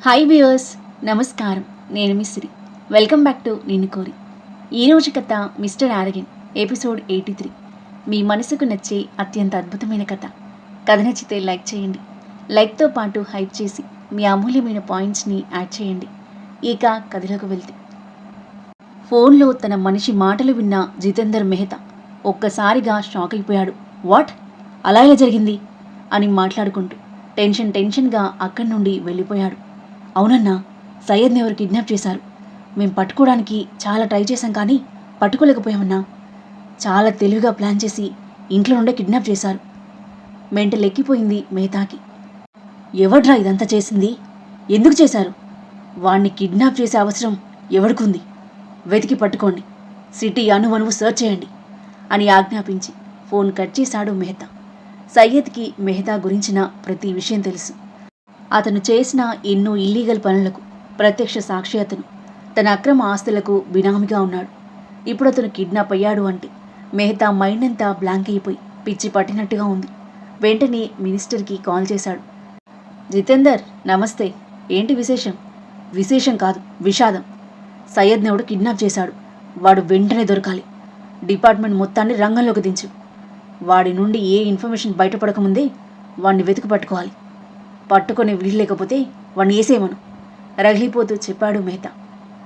Hi viewers, నమస్కారం. నేను Misri. Welcome back to నిన్ను కోరి. ఈరోజు కథ మిస్టర్ ఆరగన్, ఎపిసోడ్ 83. మీ మనసుకు నచ్చే అత్యంత అద్భుతమైన కథ. కథ నచ్చితే లైక్ చేయండి. లైక్తో పాటు హైప్ చేసి మీ అమూల్యమైన పాయింట్స్ని యాడ్ చేయండి. ఇక కథలోకి వెళ్తే, ఫోన్లో తన మనిషి మాటలు విన్న జితేందర్ మెహతా ఒక్కసారిగా షాక్ అయిపోయాడు. వాట్, అలా ఎలా జరిగింది అని మాట్లాడుకుంటూ టెన్షన్గా అక్కడి నుండి వెళ్ళిపోయాడు. అవునన్నా, సయ్యద్ని ఎవరు కిడ్నాప్ చేశారు. మేం పట్టుకోవడానికి చాలా ట్రై చేశాం, కానీ పట్టుకోలేకపోయామన్నా. చాలా తెలివిగా ప్లాన్ చేసి ఇంట్లో నుండే కిడ్నాప్ చేశారు. మెంటల్ ఎక్కిపోయింది మెహతాకి. ఎవడ్రా ఇదంతా చేసింది? ఎందుకు చేశారు? వాణ్ణి కిడ్నాప్ చేసే అవసరం ఎవరికుంది? వెతికి పట్టుకోండి, సిటీ అణువణువు సర్చ్ చేయండి అని ఆజ్ఞాపించి ఫోన్ కట్ చేశాడు మెహతా. సయ్యద్కి మెహతా గురించిన ప్రతి విషయం తెలుసు. అతను చేసిన ఎన్నో ఇల్లీగల్ పనులకు ప్రత్యక్ష సాక్షి అతను. తన అక్రమ ఆస్తులకు బినామీగా ఉన్నాడు. ఇప్పుడు అతను కిడ్నాప్ అయ్యాడు అంటే మెహతా మైండ్ అంతా బ్లాంక్ అయిపోయి పిచ్చి పట్టినట్టుగా ఉంది. వెంటనే మినిస్టర్కి కాల్ చేశాడు. జితేందర్, నమస్తే. ఏంటి విశేషం? విశేషం కాదు, విషాదం. సయ్యద్ని ఎవడు కిడ్నాప్ చేశాడు. వాడు వెంటనే దొరకాలి. డిపార్ట్మెంట్ మొత్తాన్ని రంగంలోకి దించు. వాడి నుండి ఏ ఇన్ఫర్మేషన్ బయటపడకముందే వాడిని వెతికి పట్టుకోవాలి. పట్టుకొని వీల్లేకపోతే వాడిని వేసేయమను రగిలిపోతూ చెప్పాడు మెహతా.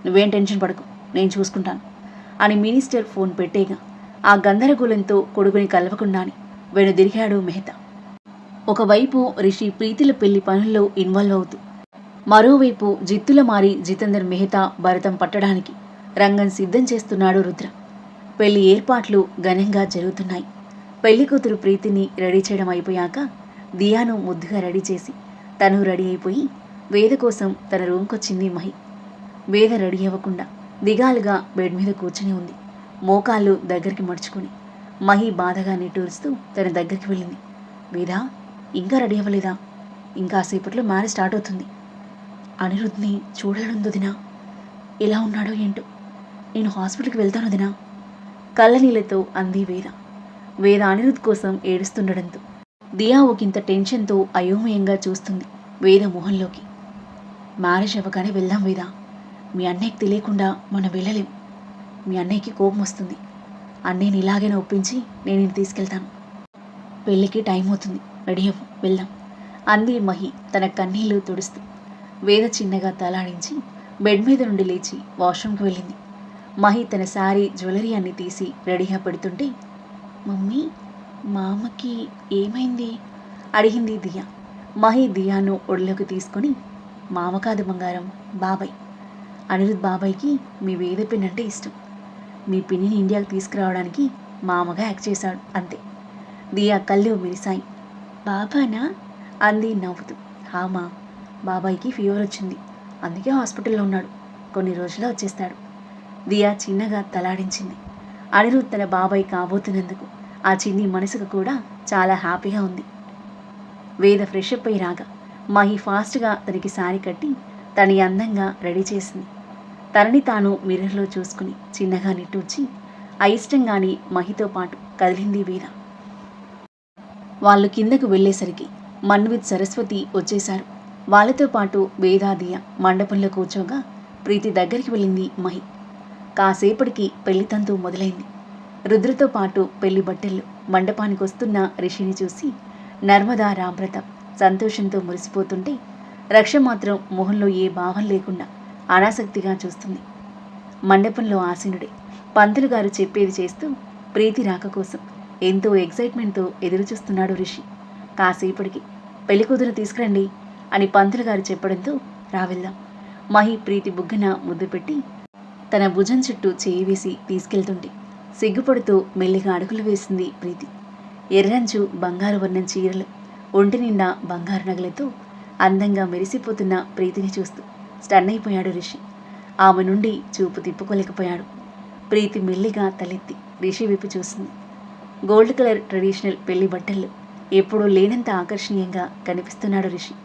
నువ్వేం టెన్షన్ పడకు, నేను చూసుకుంటాను అని మినిస్టర్ ఫోన్ పెట్టేగా ఆ గందరగోళంతో కొడుకుని కలవకుండాని వెనుదిరిగాడు మెహతా. ఒకవైపు రిషి ప్రీతిల పెళ్లి పనుల్లో ఇన్వాల్వ్ అవుతూ, మరోవైపు జిత్తుల మారి జితేందర్ మెహతా భరతం పట్టడానికి రంగం సిద్ధం చేస్తున్నాడు రుద్ర. పెళ్లి ఏర్పాట్లు ఘనంగా జరుగుతున్నాయి. పెళ్లి కూతురు ప్రీతిని రెడీ చేయడం అయిపోయాక దియాను ముద్దుగా రెడీ చేసి తను రెడీ అయిపోయి వేద కోసం తన రూమ్కొచ్చింది మహి. వేద రెడీ అవ్వకుండా దిగాలుగా బెడ్ మీద కూర్చుని ఉంది. మోకాళ్ళు దగ్గరికి మడుచుకుని మహి బాధగా నిట్టూరుస్తూ తన దగ్గరికి వెళ్ళింది. వేదా, ఇంకా రెడీ అవ్వలేదా? ఇంకాసేపట్లో మ్యారేజ్ స్టార్ట్ అవుతుంది. అనిరుద్ని చూడాలనుందినా? ఎలా ఉన్నాడో ఏంటో. నేను హాస్పిటల్కి వెళ్తాను దినా కళ్ళనీళ్లతో అంది వేద. వేద అనిరుద్ కోసం ఏడుస్తుండడంతో దియా ఒకంత టెన్షన్తో అయోమయంగా చూస్తుంది వేద మొహంలోకి. మ్యారేజ్ అవ్వగానే వెళ్దాం వేద. మీ అన్నయ్యకి తెలియకుండా మనం వెళ్ళలేం. మీ అన్నయ్యకి కోపం వస్తుంది. అన్నయ్యని ఇలాగైనా ఒప్పించి నేను తీసుకెళ్తాను. పెళ్ళికి టైం అవుతుంది, రెడీ అవ్వు, వెళ్దాం అంది మహి తన కన్నీళ్లు తుడుస్తూ. వేద చిన్నగా తలాడించి బెడ్ మీద నుండి లేచి వాష్రూమ్కి వెళ్ళింది. మహి తన శారీ జ్యువెలరీ అన్ని తీసి రెడీగా పెడుతుంటే, మమ్మీ, మా అమ్మకి ఏమైంది అడిగింది దియా. మహి దియాను ఒడిలోకి తీసుకొని, మామ కాదు బంగారం, బాబాయ్. అనిరుద్ బాబాయ్కి మీ వేద పిన్ అంటే ఇష్టం. మీ పిన్నిని ఇండియాకి తీసుకురావడానికి మామగా యాక్ట్ చేశాడు, అంతే. దియా కళ్ళు మెరిశాయి. బాబానా అంది నవ్వుతూ. హామా, బాబాయ్కి ఫీవర్ వచ్చింది, అందుకే హాస్పిటల్లో ఉన్నాడు. కొన్ని రోజుల్లో వచ్చేస్తాడు. దియా చిన్నగా తలాడించింది. అనిరుద్ తన బాబాయ్ కాబోతున్నందుకు ఆ చిన్ని మనసుకు కూడా చాలా హ్యాపీగా ఉంది. వేద ఫ్రెష్ అప్ అయి రాగా మహి ఫాస్ట్గా తనకి శారీ కట్టి తని అందంగా రెడీ చేసింది. తనని తాను మిర్రర్లో చూసుకుని చిన్నగా నిట్టూర్చి అయిష్టంగాని మహితో పాటు కదిలింది వేద. వాళ్ళు కిందకు వెళ్ళేసరికి మన్విత్, సరస్వతి వచ్చేశారు. వాళ్ళతో పాటు వేదాదియ మండపంలో కూర్చోగా ప్రీతి దగ్గరికి వెళ్ళింది మహి. కాసేపటికి పెళ్లి తంతు మొదలైంది. రుద్రతో పాటు పెళ్లి బట్టలు మండపానికి వస్తున్న రిషిని చూసి నర్మదా, రాంప్రతాప్ సంతోషంతో మురిసిపోతుంటే రక్ష మాత్రం మొహంలో ఏ భావం లేకుండా అనాసక్తిగా చూస్తుంది. మండపంలో ఆసీనుడే పంతులు గారు చెప్పేది చేస్తూ ప్రీతి రాక కోసం ఎంతో ఎగ్జైట్మెంట్తో ఎదురుచూస్తున్నాడు రిషి. కాసేపటికి పెళ్లికూతురు తీసుకురండి అని పంతులు గారు చెప్పడంతో రావెళ్దాం. మహి ప్రీతి బుగ్గన ముద్దు పెట్టి తన భుజం చుట్టూ చేయి వేసి తీసుకెళ్తుంటే సిగ్గుపడుతూ మెల్లిగా అడుగులు వేసింది ప్రీతి. ఎర్రంచు బంగారు వర్ణం చీరలు, ఒంటి నిండా బంగారు నగలతో అందంగా మెరిసిపోతున్న ప్రీతిని చూస్తూ స్టన్ అయిపోయాడు రిషి. ఆమె నుండి చూపు తిప్పుకోలేకపోయాడు. ప్రీతి మెల్లిగా తలెత్తి రిషి వైపు చూసింది. గోల్డ్ కలర్ ట్రెడిషనల్ పెళ్లి బట్టల్లో ఎప్పుడూ లేనంత ఆకర్షణీయంగా కనిపిస్తున్నాడు రిషి.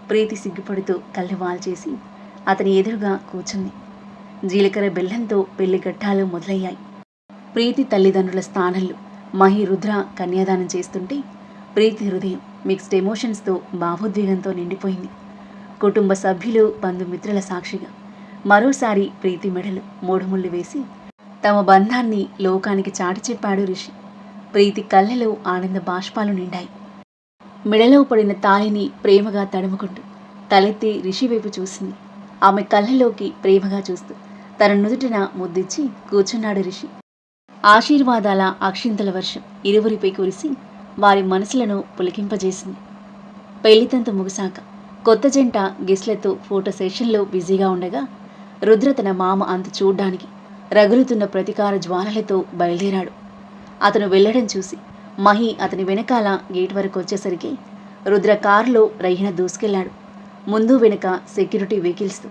ప్రీతి సిగ్గుపడుతూ కళ్ళు వాల్చేసి అతని ఎదురుగా కూర్చుంది. జీలకర్ర బెల్లంతో పెళ్లి ఘట్టాలు మొదలయ్యాయి. ప్రీతి తల్లిదండ్రుల స్థానంలో మహి, రుద్ర కన్యాదానం చేస్తుంటే ప్రీతి హృదయం మిక్స్డ్ ఎమోషన్స్తో భావోద్వేగంతో నిండిపోయింది. కుటుంబ సభ్యులు బంధుమిత్రుల సాక్షిగా మరోసారి ప్రీతి మెడలు మూడుముళ్ళు వేసి తమ బంధాన్ని లోకానికి చాటి చెప్పాడు రిషి. ప్రీతి కళ్ళలో ఆనంద బాష్పాలు నిండాయి. మెడలో పడిన తాళిని ప్రేమగా తడుముకుంటూ తలెత్తి రిషి వైపు చూసింది. ఆమె కళ్ళలోకి ప్రేమగా చూస్తూ తన నుదుటిన ముద్దిచ్చి కూర్చున్నాడు రిషి. ఆశీర్వాదాల అక్షింతల వర్షం ఇరువురిపై కురిసి వారి మనసులను పులికింపజేసింది. పెళ్లితంతు ముగిశాక కొత్త జంట గెస్ట్లతో ఫోటో సెషన్లో బిజీగా ఉండగా రుద్ర తన మామ అంత చూడ్డానికి రగులుతున్న ప్రతీకార జ్వాలలతో బయలుదేరాడు. అతను వెళ్లడం చూసి మహి అతని వెనకాల గేట్ వరకు వచ్చేసరికి రుద్ర కారులో రయ్యన దూసుకెళ్లాడు. ముందు వెనుక సెక్యూరిటీ వెహికల్స్తో.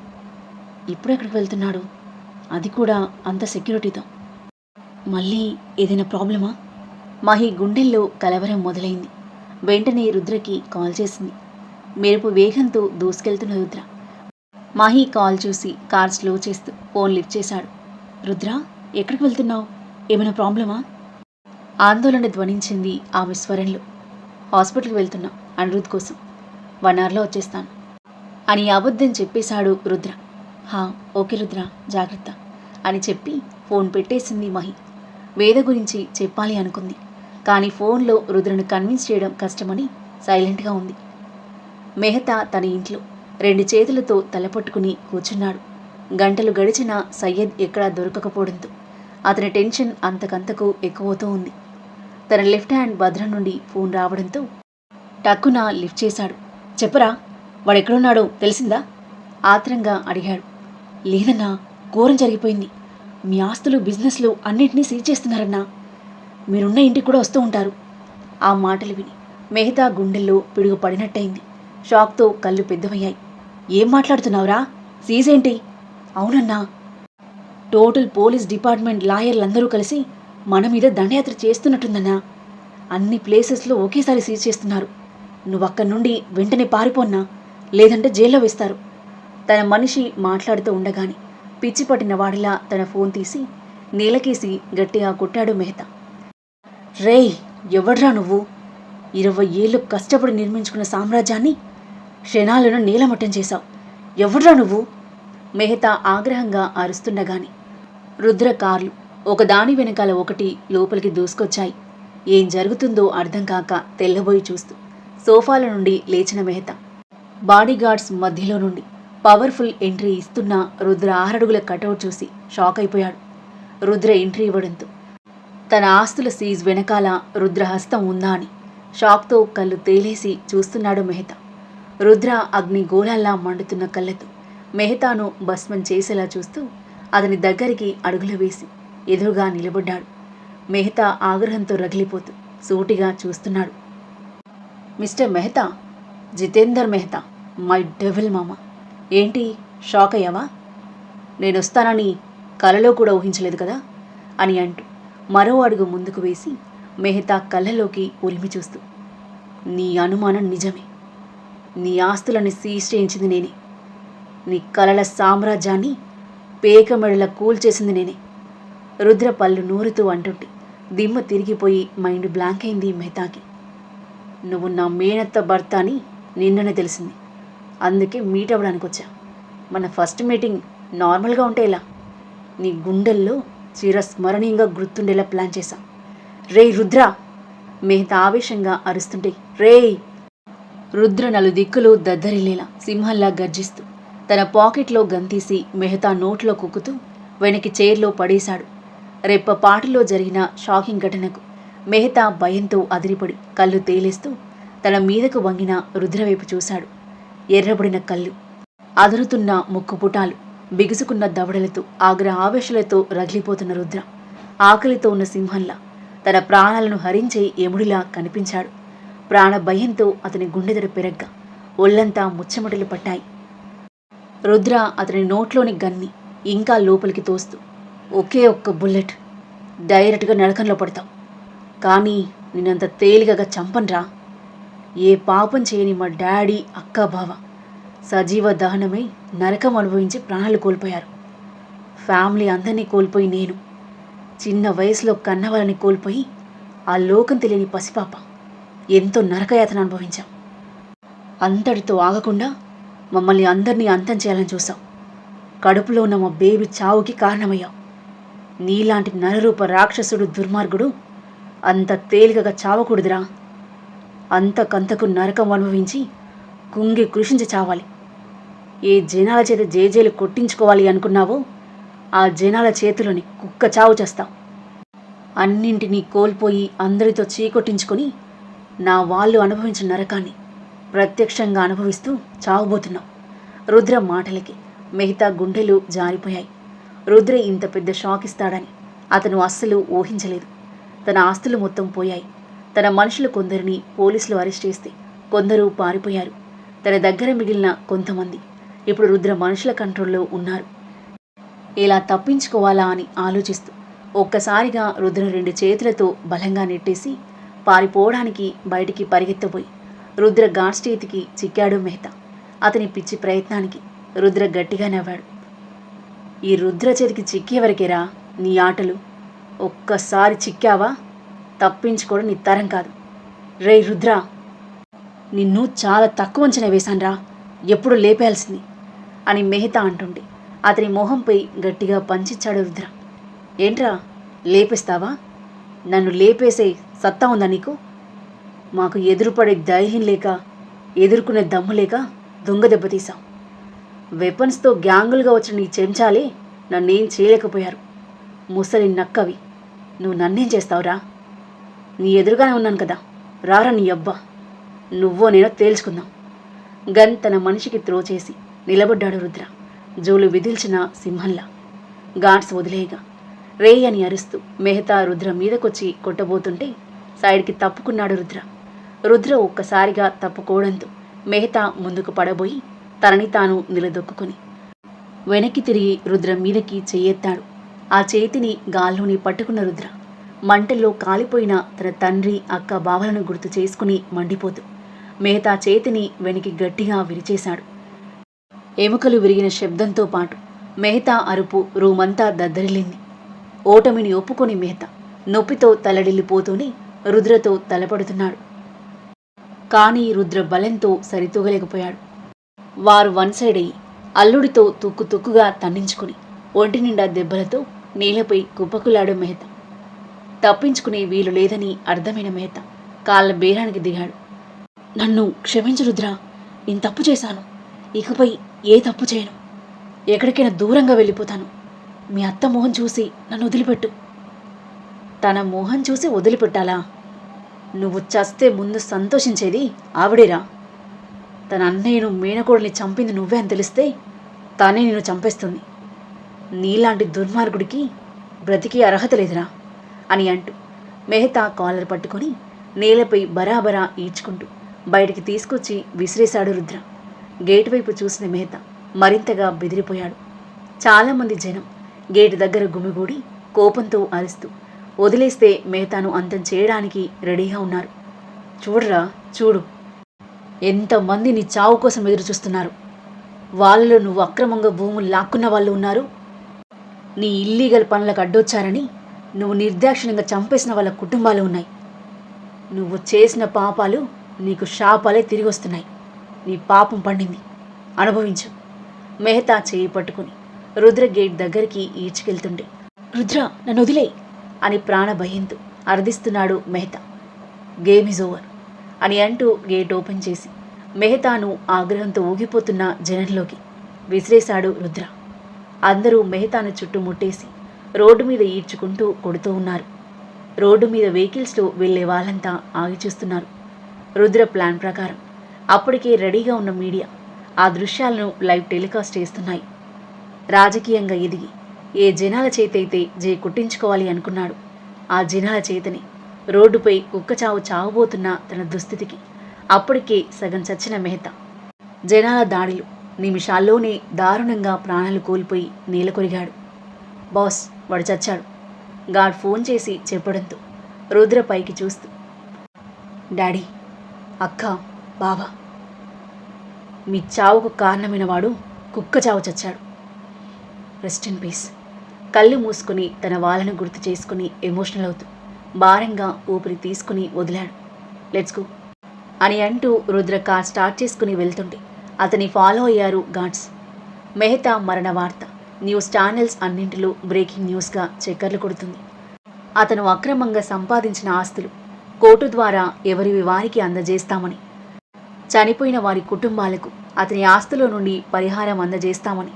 ఇప్పుడెక్కడికి వెళ్తున్నాడు? అది కూడా అంత సెక్యూరిటీతో. మళ్ళీ ఏదైనా ప్రాబ్లమా? మహి గుండెల్లో కలవరం మొదలైంది. వెంటనే రుద్రకి కాల్ చేసింది. మెరుపు వేగంతో దూసుకెళ్తున్న రుద్ర. మహి కాల్ చూసి కార్ స్లో చేస్తూ ఫోన్ లిఫ్ట్ చేశాడు. రుద్ర, ఎక్కడికి వెళ్తున్నావు? ఏమైనా ప్రాబ్లమా? ఆందోళన ధ్వనించింది ఆమె స్వరంలో. హాస్పిటల్కి వెళ్తున్నా అనిరుద్ కోసం. 1 అవర్లో వచ్చేస్తాను అని అబద్ధం చెప్పేశాడు రుద్ర. ఓకే రుద్ర, జాగ్రత్త అని చెప్పి ఫోన్ పెట్టేసింది మహి. వేద గురించి చెప్పాలి అనుకుంది, కానీ ఫోన్లో రుద్రను కన్విన్స్ చేయడం కష్టమని సైలెంట్గా ఉంది. మెహతా తన ఇంట్లో 2 చేతులతో తలపట్టుకుని కూర్చున్నాడు. గంటలు గడిచినా సయ్యద్ ఎక్కడా దొరకకపోవడంతో అతని టెన్షన్ అంతకంతకు ఎక్కువవుతూ ఉంది. తన లెఫ్ట్ హ్యాండ్ భద్రం నుండి ఫోన్ రావడంతో టక్కున లిఫ్ట్ చేశాడు. చెప్పరా, వాడెక్కడున్నాడో తెలిసిందా? ఆత్రంగా అడిగాడు. లేదన్నా, ఘోరం జరిగిపోయింది. మీ ఆస్తులు బిజినెస్లు అన్నింటినీ సీజ్ చేస్తున్నారన్నా. మీరున్న ఇంటికి కూడా వస్తూ ఉంటారు. ఆ మాటలు విని మెహతా గుండెల్లో పిడుగు పడినట్టయింది. షాక్తో కళ్ళు పెద్దవయ్యాయి. ఏం మాట్లాడుతున్నావురా? సీజ్ ఏంటి? అవునన్నా, టోటల్ పోలీస్ డిపార్ట్మెంట్ లాయర్లందరూ కలిసి మన మీద దండయాత్ర చేస్తున్నట్టుందన్నా. అన్ని ప్లేసెస్లో ఒకేసారి సీజ్ చేస్తున్నారు. నువ్వక్కడి నుండి వెంటనే పారిపోన్నా, లేదంటే జైల్లో వేస్తారు. తన మనిషి మాట్లాడుతూ ఉండగానే పిచ్చి పట్టిన వాడిలా తన ఫోన్ తీసి నేలకేసి గట్టిగా కొట్టాడు మెహతా. రేయ్, ఎవడ్రా నువ్వు? 20 ఏళ్ళు కష్టపడి నిర్మించుకున్న సామ్రాజ్యాన్ని క్షణాలను నీలమట్టం చేశావు. ఎవడ్రా నువ్వు? మెహతా ఆగ్రహంగా అరుస్తుండగాని రుద్ర కార్లు ఒకదాని వెనకాల ఒకటి లోపలికి దూసుకొచ్చాయి. ఏం జరుగుతుందో అర్థం కాక తెల్లబోయి చూస్తూ సోఫాల నుండి లేచిన మెహతా బాడీగార్డ్స్ మధ్యలో నుండి పవర్ఫుల్ ఎంట్రీ ఇస్తున్న రుద్ర 6 అడుగుల కటౌట్ చూసి షాక్ అయిపోయాడు. రుద్ర ఎంట్రీ ఇవ్వడంతో తన ఆస్తుల సీజ్ వెనకాల రుద్ర హస్తం ఉందా అని షాక్తో కళ్ళు తేలేసి చూస్తున్నాడు మెహతా. రుద్ర అగ్ని గోళాల్లా మండుతున్న కళ్ళతో మెహతాను భస్మం చేసేలా చూస్తూ అతని దగ్గరికి అడుగులు వేసి ఎదురుగా నిలబడ్డాడు. మెహతా ఆగ్రహంతో రగిలిపోతూ సూటిగా చూస్తున్నాడు. Mister Mehta, Jitender Mehta, my devil మామ. ఏంటి, షాక్ అయ్యావా? నేనొస్తానని కలలో కూడా ఊహించలేదు కదా అని అంటూ మరో అడుగు ముందుకు వేసి మెహతా కళ్ళలోకి ఉరిమి చూస్తూ, నీ అనుమానం నిజమే. నీ ఆస్తులని సీజ్ చేయించింది నేనే. నీ కలల సామ్రాజ్యాన్ని పేకమెడల కూల్చేసింది నేనే. రుద్ర పళ్ళు నూరుతూ అంటుంటే దిమ్మ తిరిగిపోయి మైండ్ బ్లాంక్ అయింది మెహతాకి. నువ్వు నా మేనత్త భర్త అని నిన్ననే తెలిసింది. అందుకే మీట్ అవ్వడానికి వచ్చా. మన ఫస్ట్ మీటింగ్ నార్మల్గా ఉంటే ఎలా? నీ గుండెల్లో చిరస్మరణీయంగా గుర్తుండేలా ప్లాన్ చేశాం. రే రుద్ర! మెహతా ఆవేశంగా అరుస్తుంటే రేయ్! రుద్ర 4 దిక్కులు దద్దరిల్లేలా సింహంలా గర్జిస్తూ తన పాకెట్లో గంతీసి మెహతా నోట్లో కుక్కుతూ వెనక్కి చైర్లో పడేశాడు. రెప్పపాటులో జరిగిన షాకింగ్ ఘటనకు మెహతా భయంతో అదిరిపడి కళ్ళు తేలేస్తూ తన మీదకు వంగిన రుద్రవైపు చూశాడు. ఎర్రబడిన కళ్ళు, అదురుతున్న ముక్కు పుటాలు, బిగుసుకున్న దవడలతో ఆవేశాలతో రగిలిపోతున్న రుద్ర ఆకలితో ఉన్న సింహంలా తన ప్రాణాలను హరించే యముడిలా కనిపించాడు. ప్రాణ భయంతో అతని గుండెదడ పెరగ్గా ఒళ్లంతా ముచ్చమటలు పట్టాయి. రుద్ర అతని నోట్లోని గన్ని ఇంకా లోపలికి తోస్తూ, ఒకే ఒక్క బుల్లెట్, డైరెక్ట్గా నరకంలో పడతావు. కానీ నిన్నంత తేలికగా చంపన్రా. ఏ పాపం చేయని మా డాడీ, అక్క, బావ సజీవ దహనమై నరకం అనుభవించి ప్రాణాలు కోల్పోయారు. ఫ్యామిలీ అందరినీ కోల్పోయి నేను చిన్న వయసులో కన్నవాళ్ళని కోల్పోయి ఆ లోకం తెలియని పసిపాప ఎంతో నరకయాతన అనుభవించాం. అంతటితో ఆగకుండా మమ్మల్ని అందరినీ అంతం చేయాలని చూసావు. కడుపులో ఉన్న మా బేబీ చావుకి కారణమయ్యావు. నీలాంటి నరరూప రాక్షసుడు దుర్మార్గుడు అంత తేలికగా చావకూడదురా. అంతకంతకు నరకం అనుభవించి కుంగి కృషించి చావాలి. ఏ జనాల చేత జేజేలు కొట్టించుకోవాలి అనుకున్నావో ఆ జనాల చేతిలోని కుక్క చావు చేస్తావు. అన్నింటినీ కోల్పోయి అందరితో చీకొట్టించుకొని నా వాళ్ళు అనుభవించిన నరకాన్ని ప్రత్యక్షంగా అనుభవిస్తూ చావబోతున్నావు. రుద్ర మాటలకి మిగతా గుండెలు జారిపోయాయి. రుద్ర ఇంత పెద్ద షాక్ ఇస్తాడని అతను అస్సలు ఊహించలేదు. తన ఆస్తులు మొత్తం పోయాయి. తన మనుషులు కొందరిని పోలీసులు అరెస్ట్ చేస్తే కొందరు పారిపోయారు. తన దగ్గర మిగిలిన కొంతమంది ఇప్పుడు రుద్ర మనుషుల కంట్రోల్లో ఉన్నారు. ఇలా తప్పించుకోవాలా అని ఆలోచిస్తూ ఒక్కసారిగా రుద్ర 2 చేతులతో బలంగా నెట్టేసి పారిపోవడానికి బయటికి పరిగెత్తబోయి రుద్ర గాడ్స్ చేతికి చిక్కాడు మెహతా. అతని పిచ్చి ప్రయత్నానికి రుద్ర గట్టిగా నవ్వాడు. ఈ రుద్ర చేతికి చిక్కేవరకేరా నీ ఆటలు. ఒక్కసారి చిక్కావా తప్పించుకోవడం నీ తరం కాదు. రే రుద్ర, నిన్ను చాలా తక్కువ అంచనా వేశాన్రా, ఎప్పుడు లేపేయాల్సింది అని మెహతా అంటుండే అతని మొహంపై గట్టిగా పంచిచ్చాడు రుద్ర. ఏంట్రా లేపేస్తావా? నన్ను లేపేసే సత్తా ఉందా నీకు? మాకు ఎదురుపడే ధైర్యం లేక ఎదుర్కొనే దమ్ము లేక దొంగ దెబ్బతీశాం. వెపన్స్తో గ్యాంగులుగా వచ్చిన నీ చెంచాలే నన్నేం చేయలేకపోయారు. ముసలి నక్కవి, నువ్వు నన్నేం చేస్తావురా? నీ ఎదురుగానే ఉన్నాను కదా, రారా నీ అబ్బా, నువ్వో నేనో తేల్చుకుందాం. గన్ తన మనిషికి త్రో చేసి నిలబడ్డాడు రుద్ర, జోలు విదిల్చిన సింహంలా. గాడ్స్ వదిలేయగా రే అని అరుస్తూ మెహతా రుద్ర మీదకొచ్చి కొట్టబోతుంటే సైడ్కి తప్పుకున్నాడు రుద్ర. రుద్ర ఒక్కసారిగా తప్పుకోవడంతో మెహతా ముందుకు పడబోయి తనని తాను నిలదొక్కుని వెనక్కి తిరిగి రుద్ర మీదకి చెయ్యెత్తాడు. ఆ చేతిని గాల్లోని పట్టుకున్న రుద్ర మంటల్లో కాలిపోయిన తన తండ్రి అక్క బావలను గుర్తు చేసుకుని మండిపోతూ మెహతా చేతిని వెనక్కి గట్టిగా విరిచేశాడు. ఎముకలు విరిగిన శబ్దంతో పాటు మెహతా అరుపు రూమంతా దద్దరిల్లింది. ఓటమిని ఒప్పుకొని మెహతా నొప్పితో తలడిల్లిపోతూనే రుద్రతో తలపడుతున్నాడు. కానీ రుద్ర బలంతో సరితూగలేకపోయాడు. వారు వన్ సైడ్ అయ్యి అల్లుడితో తుక్కుగా తన్నించుకుని ఒంటి నిండా దెబ్బలతో నేలపై కుప్పకులాడు మెహతా. తప్పించుకునే వీలు లేదని అర్థమైన మెహతా కాళ్ళ బేరానికి దిగాడు. నన్ను క్షమించు రుద్ర, నేను తప్పు చేశాను. ఇకపై ఏ తప్పు చేయను. ఎక్కడికైనా దూరంగా వెళ్ళిపోతాను. మీ అత్త మొహం చూసి నన్ను వదిలిపెట్టు. తన మొహం చూసి వదిలిపెట్టాలా? నువ్వు చస్తే ముందు సంతోషించేది ఆవిడేరా. తన అన్నయ్యను మేనకోడల్ని చంపింది నువ్వే అని తెలిస్తే తానే నిన్ను చంపేస్తుంది. నీలాంటి దుర్మార్గుడికి బ్రతికి అర్హత లేదురా అని అంటూ మెహతా కాలర్ పట్టుకొని నేలపై బరాబరా ఈడ్చుకుంటూ బయటికి తీసుకొచ్చి విసిరేశాడు రుద్ర. గేటు వైపు చూసిన మెహతా మరింతగా బెదిరిపోయాడు. చాలామంది జనం గేటు దగ్గర గుమిగూడి కోపంతో అరుస్తూ వదిలేస్తే మెహతాను అంతం చేయడానికి రెడీగా ఉన్నారు. చూడరా చూడు, ఎంతమంది నీ చావు కోసం ఎదురు చూస్తున్నారు. వాళ్ళలో నువ్వు అక్రమంగా భూములు లాక్కున్న వాళ్ళు ఉన్నారు. నీ ఇల్లీగల్ పనులకు అడ్డొచ్చారని నువ్వు నిర్దాక్షిణ్యంగా చంపేసిన వాళ్ళ కుటుంబాలు ఉన్నాయి. నువ్వు చేసిన పాపాలు నీకు శాపాలే తిరిగి వస్తున్నాయి. నీ పాపం పండింది, అనుభవించు. మెహతా చేయి పట్టుకుని రుద్ర గేట్ దగ్గరికి ఈడ్చుకెళ్తుండే రుద్ర నన్ను వదిలే అని ప్రాణభయంతో అర్థిస్తున్నాడు మెహతా. గేమ్ ఈజ్ ఓవర్ అని అంటూ గేట్ ఓపెన్ చేసి మెహతాను ఆగ్రహంతో ఊగిపోతున్న జనంలోకి విసిరేశాడు రుద్ర. అందరూ మెహతాను చుట్టుముట్టేసి రోడ్డు మీద ఈడ్చుకుంటూ కొడుతూ ఉన్నారు. రోడ్డు మీద వెహికల్స్లో వెళ్లే వాళ్ళంతా ఆగి చూస్తున్నారు. రుద్ర ప్లాన్ ప్రకారం అప్పటికే రెడీగా ఉన్న మీడియా ఆ దృశ్యాలను లైవ్ టెలికాస్ట్ చేస్తున్నాయి. రాజకీయంగా ఎదిగి ఏ జనాల చేతైతే జై కుట్టించుకోవాలి అనుకున్నాడు, ఆ జనాల చేతని రోడ్డుపై కుక్కచావు చావబోతున్న తన దుస్థితికి అప్పటికే సగం చచ్చిన మెహతా జనాల దాడిలో నిమిషాల్లోనే దారుణంగా ప్రాణాలు కోల్పోయి నేలకొరిగాడు. బాస్, వాడు చచ్చాడు. గాడ్ ఫోన్ చేసి చెప్పడంతో రుద్ర పైకి చూస్తూ, డాడీ, అక్క, బాబా, మీ చావుకు కారణమైన వాడు కుక్క చావు చచ్చాడు. Rest in peace. కళ్ళు మూసుకుని తన వాళ్ళను గుర్తు చేసుకుని ఎమోషనల్ అవుతూ భారంగా ఊపిరి తీసుకుని వదిలాడు. లెట్స్ గో అని అంటూ రుద్ర కార్ స్టార్ట్ చేసుకుని వెళ్తుంటే అతని ఫాలో అయ్యారు గార్డ్స్. మెహతా మరణ వార్త న్యూస్ ఛానల్స్ అన్నింటిలో బ్రేకింగ్ న్యూస్గా చక్కర్లు కొడుతుంది. అతను అక్రమంగా సంపాదించిన ఆస్తులు కోర్టు ద్వారా ఎవరివి వారికి అందజేస్తామని, చనిపోయిన వారి కుటుంబాలకు అతని ఆస్తుల నుండి పరిహారం అందజేస్తామని,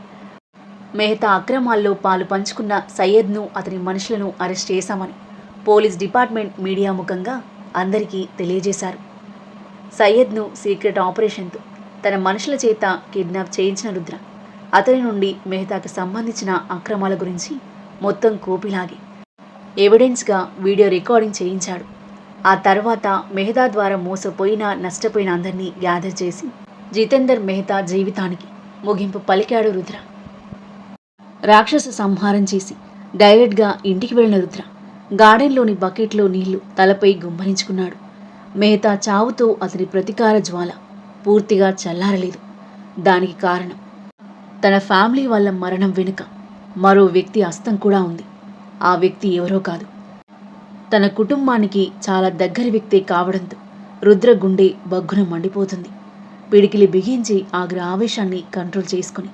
మెహతా అక్రమాల్లో పాలు పంచుకున్న సయ్యద్ను అతని మనుషులను అరెస్ట్ చేశామని పోలీస్ డిపార్ట్మెంట్ మీడియా ముఖంగా అందరికీ తెలియజేశారు. సయ్యద్ను సీక్రెట్ ఆపరేషన్తో తన మనుషుల చేత కిడ్నాప్ చేయించిన రుద్ర అతని నుండి మెహతాకు సంబంధించిన అక్రమాల గురించి మొత్తం కోపిలాగి ఎవిడెన్స్గా వీడియో రికార్డింగ్ చేయించాడు. ఆ తర్వాత మెహతా ద్వారా మోసపోయిన నష్టపోయిన అందరినీ గ్యాదర్ చేసి జితేందర్ మెహతా జీవితానికి ముగింపు పలికాడు రుద్ర. రాక్షస సంహారం చేసి డైరెక్ట్గా ఇంటికి వెళ్ళిన రుద్ర గార్డెన్లోని బకెట్లో నీళ్లు తలపై గుమ్మరించుకున్నాడు. మెహతా చావుతో అతని ప్రతీకార జ్వాల పూర్తిగా చల్లారలేదు. దానికి కారణం తన ఫ్యామిలీ వాళ్ళ మరణం వెనుక మరో వ్యక్తి హస్తం కూడా ఉంది. ఆ వ్యక్తి ఎవరో కాదు, తన కుటుంబానికి చాలా దగ్గరి వ్యక్తే కావడంతో రుద్ర గుండె బగ్గున మండిపోతుంది. పిడికిలి బిగించి ఆవేశాన్ని కంట్రోల్ చేసుకుని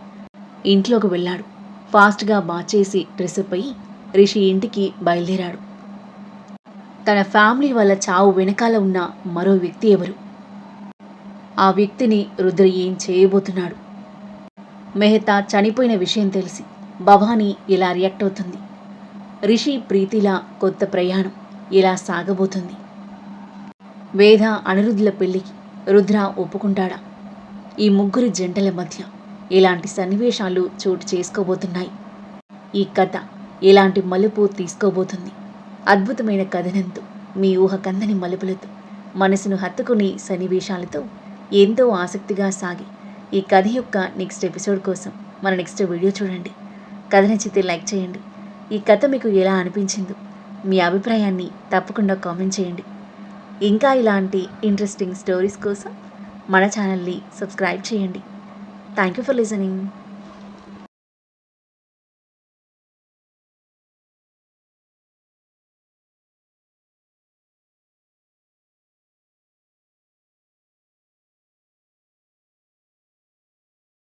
ఇంట్లోకి వెళ్ళాడు. ఫాస్ట్గా బాచేసి డ్రెస్అప్ అయ్యి రిషి ఇంటికి బయలుదేరాడు. తన ఫ్యామిలీ వాళ్ళ చావు వెనకాల ఉన్న మరో వ్యక్తి ఎవరు? ఆ వ్యక్తిని రుద్ర ఏం చేయబోతున్నాడు? మెహతా చనిపోయిన విషయం తెలిసి భవానీ ఎలా రియాక్ట్ అవుతుంది? రిషి ప్రీతిలా కొత్త ప్రయాణం ఎలా సాగబోతుంది? వేద అనిరుద్ధుల పెళ్లికి రుద్ర ఒప్పుకుంటాడా? ఈ ముగ్గురి జంటల మధ్య ఎలాంటి సన్నివేశాలు చోటు చేసుకోబోతున్నాయి? ఈ కథ ఎలాంటి మలుపు తీసుకోబోతుంది? అద్భుతమైన కథనంతో, మీ ఊహకందని మలుపులతో, మనసును హత్తుకుని సన్నివేశాలతో ఎంతో ఆసక్తిగా సాగి ఈ కథ యొక్క నెక్స్ట్ ఎపిసోడ్ కోసం మన నెక్స్ట్ వీడియో చూడండి. కథ నచ్చితే లైక్ చేయండి. ఈ కథ మీకు ఎలా అనిపించిందో మీ అభిప్రాయాన్ని తప్పకుండా కామెంట్ చేయండి. ఇంకా ఇలాంటి ఇంట్రెస్టింగ్ స్టోరీస్ కోసం మన ఛానల్ని సబ్స్క్రైబ్ చేయండి. Thank you for listening.